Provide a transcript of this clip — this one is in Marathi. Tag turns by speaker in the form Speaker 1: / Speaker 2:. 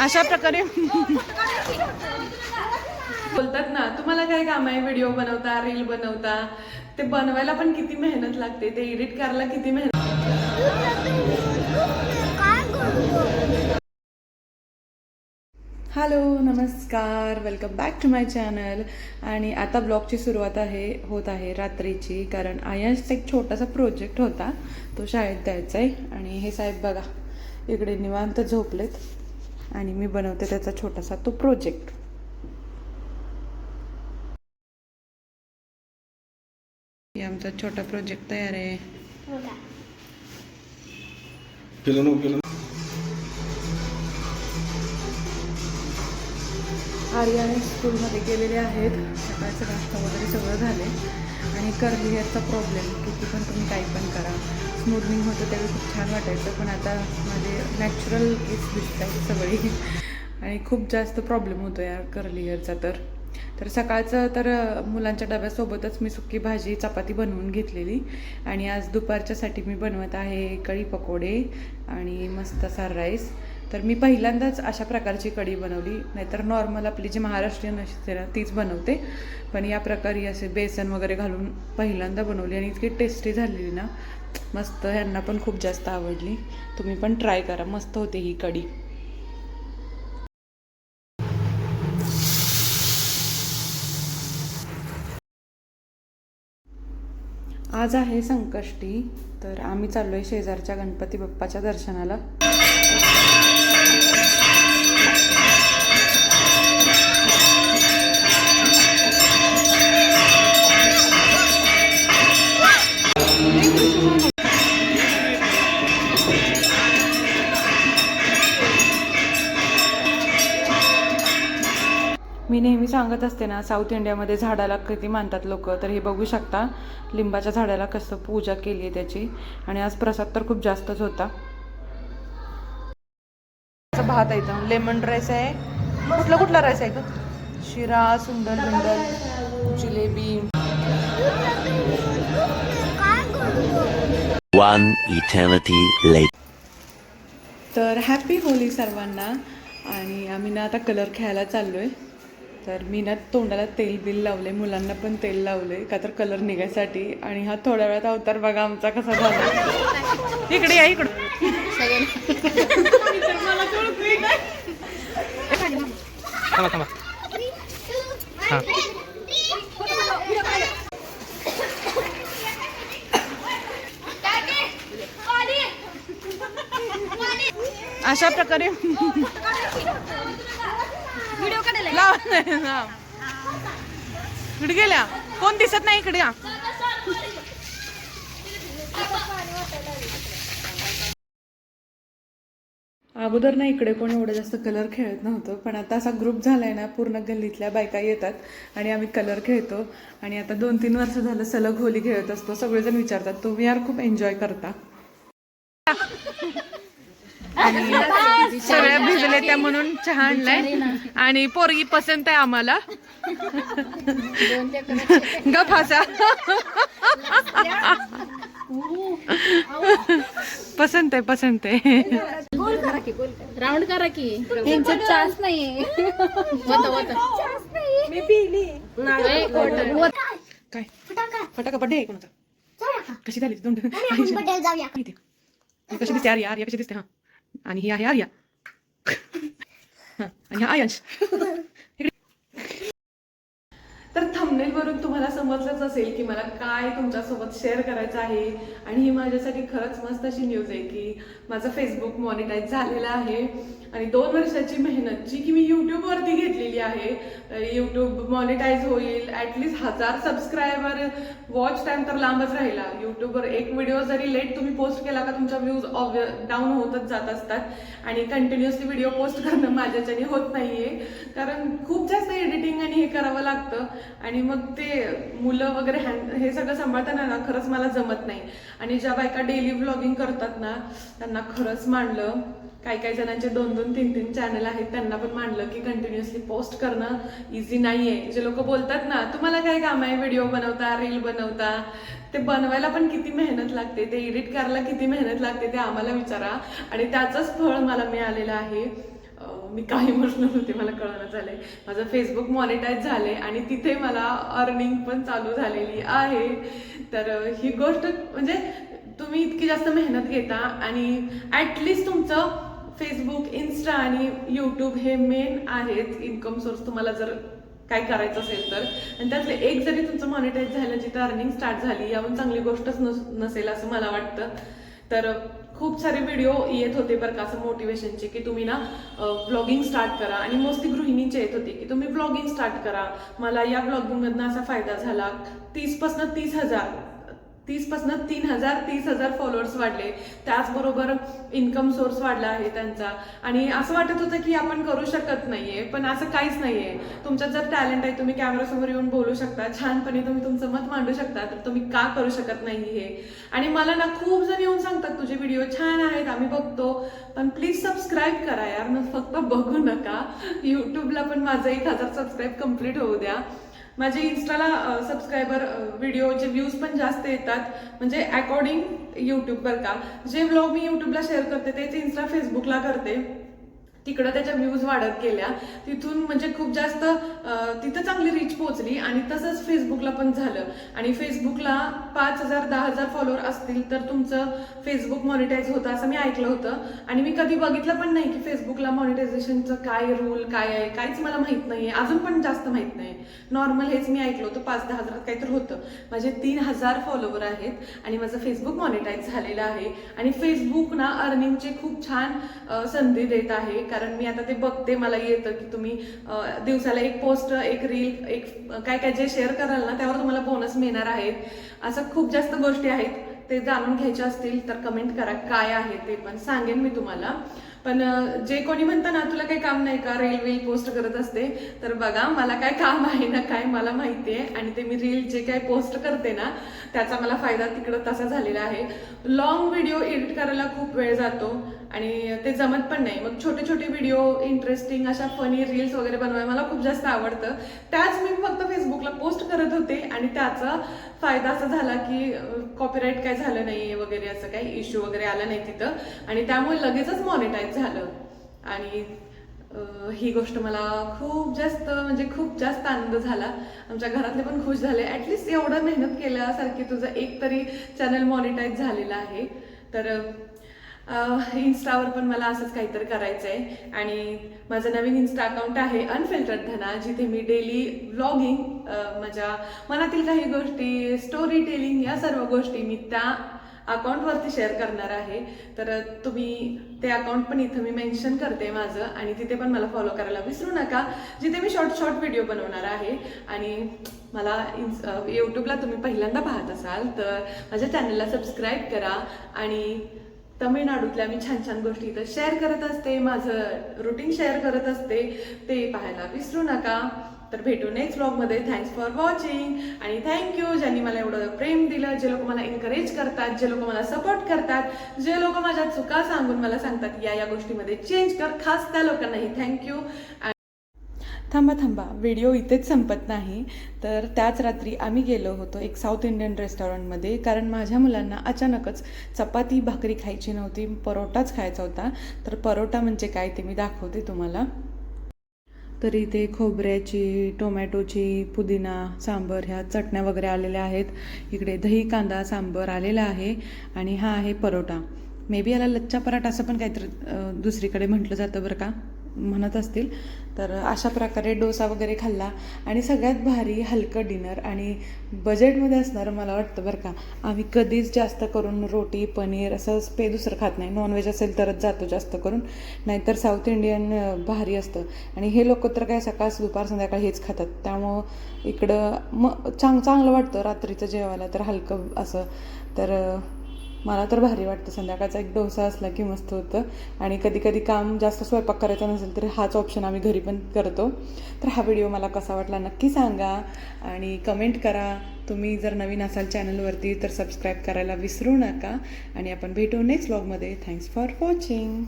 Speaker 1: अशा प्रकारे बोलतात ना, तुम्हाला काय काम आहे? व्हिडिओ बनवता, रील बनवता, ते बनवायला पण किती मेहनत लागते, ते एडिट करायला किती मेहनत. हॅलो, नमस्कार, welcome back to my channel. आणि आता ब्लॉगची सुरुवात होत आहे रात्रीची, कारण आयन्सचा एक छोटासा प्रोजेक्ट होता, तो शाळेत द्यायचा आहे. आणि हे साहेब बघा इकडे निवांत झोपलेत आणि मी बनवते त्याचा छोटासा तो प्रोजेक्ट. आमचा छोटा प्रोजेक्ट तयार आहे. आर्याने स्कूलमध्ये गेलेले आहेत. सकाळचं नाश्ता वगैरे सगळं झाले. आणि कर्ली हेअरचा प्रॉब्लेम, किती पण तुम्ही काही पण करा, स्मूथनिंग होतं त्यावेळी खूप छान वाटायचं, पण आता माझे नॅचरल केस दिसत आहेत सगळी. आणि खूप जास्त प्रॉब्लेम होतो या कर्ली हेअरचा. तर सकाळचं तर मुलांच्या डब्यासोबतच मी सुकी भाजी चपाती बनवून घेतलेली. आणि आज दुपारच्यासाठी मी बनवत आहे कढी पकोडे आणि मस्त असा राईस. तर मी पहिल्यांदाच अशा प्रकारची कढी बनवली, नाहीतर नॉर्मल आपली जी महाराष्ट्रीयन असते ना तीच बनवते, पण या प्रकारे असे बेसन वगैरे घालून पहिल्यांदा बनवली आणि इतकी टेस्टी झालेली ना, मस्त. ह्यांना पण खूप जास्त आवडली. तुम्ही पण ट्राय करा, मस्त होते ही कढी. आज आहे संकष्टी, तर आम्ही चाललो आहे शेजारच्या गणपती बाप्पाच्या दर्शनाला. मी नेहमी सांगत असते ना, साऊथ इंडियामध्ये झाडाला किती मानतात लोक. तर हे बघू शकता, लिंबाच्या झाडाला कसं पूजा केली आहे त्याची. आणि आज प्रसाद तर खूप जास्तच होता. भात आहे इथं, लेमन राईस आहे. कुठला राईस आहे का? शिरा, सुंदर बिंदर, जिलेबी.
Speaker 2: One eternity later.
Speaker 1: तर हॅपी होली सर्वांना. आणि आम्ही ना आता कलर खेळायला चाललो आहे. तर मी ना तोंडाला तेल बिल लावले, मुलांना पण तेल लावले, का तर कलर निघायसाठी. आणि हा थोड्या वेळात अवतार बघा आमचा कसा झाला. इकडे या, इकडं.
Speaker 3: थांबा. हां.
Speaker 1: अशा प्रकारे इकडे गेल्या, कोण दिसत नाही इकडे. अगोदर ना इकडे कोण एवढं जास्त कलर खेळत नव्हतं, पण आता असा ग्रुप झालाय ना, पूर्ण गल्लीतल्या बायका येतात आणि आम्ही कलर खेळतो. आणि आता 2-3 वर्ष झालं सलग होली खेळत असतो. सगळेजण विचारतात, तुम्ही यार खूप एन्जॉय करता. आणि सगळ्या भिजले त्या म्हणून चहा आणलाय. आणि पोरगी पसंत आहे आम्हाला. गफासा पसंत आहे.
Speaker 4: राऊंड करा की, यांच्यात चान्स नाहीये.
Speaker 1: काय फटाका बड्डे आहे कोणाचा? कशी झाली तोंड? कशी दिसते आर्या? कशी दिसते? हा. आणि ही आहे आर्या. आणि हा आयन्स. तर थंबनेलवरून तुम्हाला समजलंच असेल की मला काय तुमच्यासोबत शेअर करायचं आहे. आणि ही माझ्यासाठी खरंच मस्त अशी न्यूज आहे की माझं फेसबुक मॉनिटाईज झालेलं आहे. आणि 2 वर्षाची मेहनत जी की मी यूट्यूबवरती घेतलेली आहे, यूट्यूब मॉनिटाईज होईल. ॲटलिस्ट 1000 सबस्क्रायबर, वॉच टाईम तर लांबच राहिला. यूट्यूबवर एक व्हिडिओ जरी लेट तुम्ही पोस्ट केला का तुमच्या व्ह्यूज डाऊन होतच जात असतात. आणि कंटिन्युअसली व्हिडिओ पोस्ट करणं माझ्याच्याने होत नाहीये, कारण खूप जास्त एडिटिंग आणि हे करावं लागतं. आणि मग ते मुलं वगैरे हे सगळं सांभाळताना ना खरंच मला जमत नाही. आणि ज्या बायका डेली व्लॉगिंग करतात ना त्यांना खरंच मांडलं. काही जणांचे 2-2, 3-3 चॅनल आहेत त्यांना पण मांडलं की कंटिन्युअसली पोस्ट करणं इझी नाहीये. जे लोक बोलतात ना तुम्हाला काय काम आहे, व्हिडिओ बनवता, रील बनवता, ते बनवायला पण किती मेहनत लागते, ते एडिट करायला किती मेहनत लागते ते आम्हाला विचारा. आणि त्याचंच फळ मला मिळालेलं आहे. मी काही म्हटलं होते मला कळलं झालंय. माझं फेसबुक मॉनिटाईज झाले आणि तिथे मला अर्निंग पण चालू झालेली आहे. तर ही गोष्ट म्हणजे तुम्ही इतकी जास्त मेहनत घेता आणि ॲटलिस्ट तुमचं फेसबुक, इन्स्टा आणि यूट्यूब हे मेन आहेत इन्कम सोर्स तुम्हाला जर काय करायचं असेल तर. आणि त्यातले एक जरी तुमचं मॉनिटाईज झालं जिथं अर्निंग स्टार्ट झाली याहून चांगली गोष्टच नसेल असं मला वाटतं. तर खूप सारे व्हिडिओ येत होते बरं का असं मोटिवेशनचे की तुम्ही ना व्लॉगिंग स्टार्ट करा. आणि मोस्टली गृहिणींचे येत होते की तुम्ही व्लॉगिंग स्टार्ट करा, मला या व्लॉगिंगमधनं असा फायदा झाला. 30,000 फॉलोअर्स वाढले. त्याचबरोबर इन्कम सोर्स वाढला आहे त्यांचा. आणि असं वाटत होतं की आपण करू शकत नाहीये, पण असं काहीच नाहीये. तुमच्यात जर टॅलेंट आहे, तुम्ही कॅमेरासमोर येऊन बोलू शकता, छानपणे तुम्ही तुमचं मत मांडू शकता, तर तुम्ही का करू शकत नाही हे. आणि मला ना खूप जण येऊन सांगतात तुझे व्हिडिओ छान आहेत, आम्ही बघतो, पण प्लीज सबस्क्राईब करा यार. फक्त बघू नका. युट्यूबला पण माझं 1,000 सबस्क्राईब कम्प्लीट होऊ द्या. माझे इन्स्टाला सबस्क्रायबर व्हिडिओचे व्ह्यूज पण जास्त येतात, म्हणजे अकॉर्डिंग युट्यूब बरं का. जे व्लॉग मी युट्यूबला शेअर करते तेच इन्स्टा, फेसबुकला करते, तिकडं त्याच्या व्ह्यूज वाढत गेल्या. तिथून म्हणजे खूप जास्त तिथं चांगली रीच पोहोचली. आणि तसंच फेसबुकला पण झालं. आणि फेसबुकला 5,000 10,000 फॉलोअर असतील तर तुमचं फेसबुक मॉनिटाईज होतं असं मी ऐकलं होतं. आणि मी कधी बघितलं पण नाही की फेसबुकला मॉनिटायझेशनचं काय रूल काय आहे, काहीच मला माहित नाहीये, अजून पण जास्त माहित नाही. नॉर्मल हेच मी ऐकलं होतं, 5-10 हजारात काहीतरी होतं. माझे 3,000 फॉलोवर आहेत आणि माझं फेसबुक मॉनिटाईज झालेलं आहे. आणि फेसबुक ना अर्निंगचे खूप छान संधी देत आहे. कारण मी आता ते बघते, मला येतं की तुम्ही दिवसाला एक पोस्ट, एक रील, एक काय जे शेअर कराल ना त्यावर तुम्हाला बोनस मिळणार आहेत. असं खूप जास्त गोष्टी आहेत. ते जाणून घ्यायचे असतील तर कमेंट करा काय आहे ते पण सांगेन मी तुम्हाला. पण जे कोणी म्हणतं ना तुला काही काम नाही का, रील पोस्ट करत असते, तर बघा मला काय काम आहे ना काय मला माहिती आहे. आणि ते मी रील जे काय पोस्ट करते ना त्याचा मला फायदा तिकडं तसा झालेला आहे. लॉंग व्हिडिओ एडिट करायला खूप वेळ जातो आणि ते जमत पण नाही. मग छोटे छोटे व्हिडिओ इंटरेस्टिंग अशा फनी रील्स वगैरे बनवायला मला खूप जास्त आवडतं. त्याच मी फक्त फेसबुकला पोस्ट करत होते आणि त्याचा फायदा असा झाला की कॉपीराईट काय झालं नाही वगैरे, असं काही इश्यू वगैरे आला नाही तिथं. आणि त्यामुळे लगेचच मॉनिटाईज झालं. आणि ही गोष्ट मला खूप जास्त आनंद झाला. आमच्या घरातले पण खुश झाले. ॲटलिस्ट एवढं मेहनत केल्यासारखी तुझं एक तरी चॅनल मॉनिटाईज झालेलं आहे. तर इन्स्टावर पण मला असंच काहीतरी करायचं आहे. आणि माझं नवीन इन्स्टा अकाउंट आहे अनफिल्टर्ड धना, जिथे मी डेली व्लॉगिंग, माझ्या मनातील काही गोष्टी, स्टोरी टेलिंग, या सर्व गोष्टी मी त्या अकाउंटवरती शेअर करणार आहे. तर तुम्ही ते अकाउंट पण इथं मी मेन्शन करते माझं, आणि तिथे पण मला फॉलो करायला विसरू नका, जिथे मी शॉर्ट व्हिडिओ बनवणार आहे. आणि मला यूट्यूबला तुम्ही पहिल्यांदा पाहत असाल तर माझ्या चॅनलला सबस्क्राईब करा. आणि तमिळनाडूतल्या मी छान गोष्टी इथं शेअर करत असते, माझं रुटीन शेअर करत असते, ते पाहायला विसरू नका. तर भेटू नेक्स्ट व्लॉगमध्ये. थँक्स फॉर वॉचिंग आणि थँक्यू ज्यांनी मला एवढं प्रेम दिलं, जे लोक मला एनकरेज करतात, जे लोक मला सपोर्ट करतात, जे लोक माझ्या चुका सांगून मला सांगतात या गोष्टीमध्ये चेंज कर, खास त्या लोकांनाही थँक्यू. थांबा, व्हिडिओ इथेच संपत नाही. तर त्याच रात्री आम्ही गेलो होतो एक साऊथ इंडियन रेस्टॉरंटमध्ये, कारण माझ्या मुलांना अचानकच चपाती भाकरी खायची नव्हती, परोटाच खायचा होता. तर परोटा म्हणजे काय ते मी दाखवते तुम्हाला. तर इथे खोबऱ्याची, टोमॅटोची, पुदिना, सांबर ह्या चटण्या वगैरे आलेल्या आहेत. इकडे दही कांदा सांबर आलेला आहे. आणि हा आहे परोटा. मे बी याला लच्छा पराठा असं पण काहीतरी दुसरीकडे म्हटलं जातं बरं का, म्हणत असतील. तर अशा प्रकारे डोसा वगैरे खाल्ला. आणि सगळ्यात भारी हलकं डिनर आणि बजेटमध्ये असणारं मला वाटतं बरं का. आम्ही कधीच जास्त करून रोटी पनीर असं दुसरं खात नाही. नॉनव्हेज असेल तरच जातो जास्त करून, नाहीतर साऊथ इंडियन भारी असतं. आणि हे लोक तर काय सकाळ दुपार संध्याकाळ हेच खातात, त्यामुळं इकडं चांगलं वाटतं रात्रीचं जेवायला तर हलकं असं. तर मला तर भारी वाटतं. संध्याकाळचा एक डोसा असला की मस्त होतं. आणि कधी कधी काम जास्त स्वयंपाक करायचा नसेल तर हाच ऑप्शन आम्ही घरी पण करतो. तर हा व्हिडिओ मला कसा वाटला नक्की सांगा आणि कमेंट करा. तुम्ही जर नवीन असाल चॅनलवरती तर सबस्क्राईब करायला विसरू नका. आणि आपण भेटू नेक्स्ट व्लॉगमध्ये. Thanks for watching.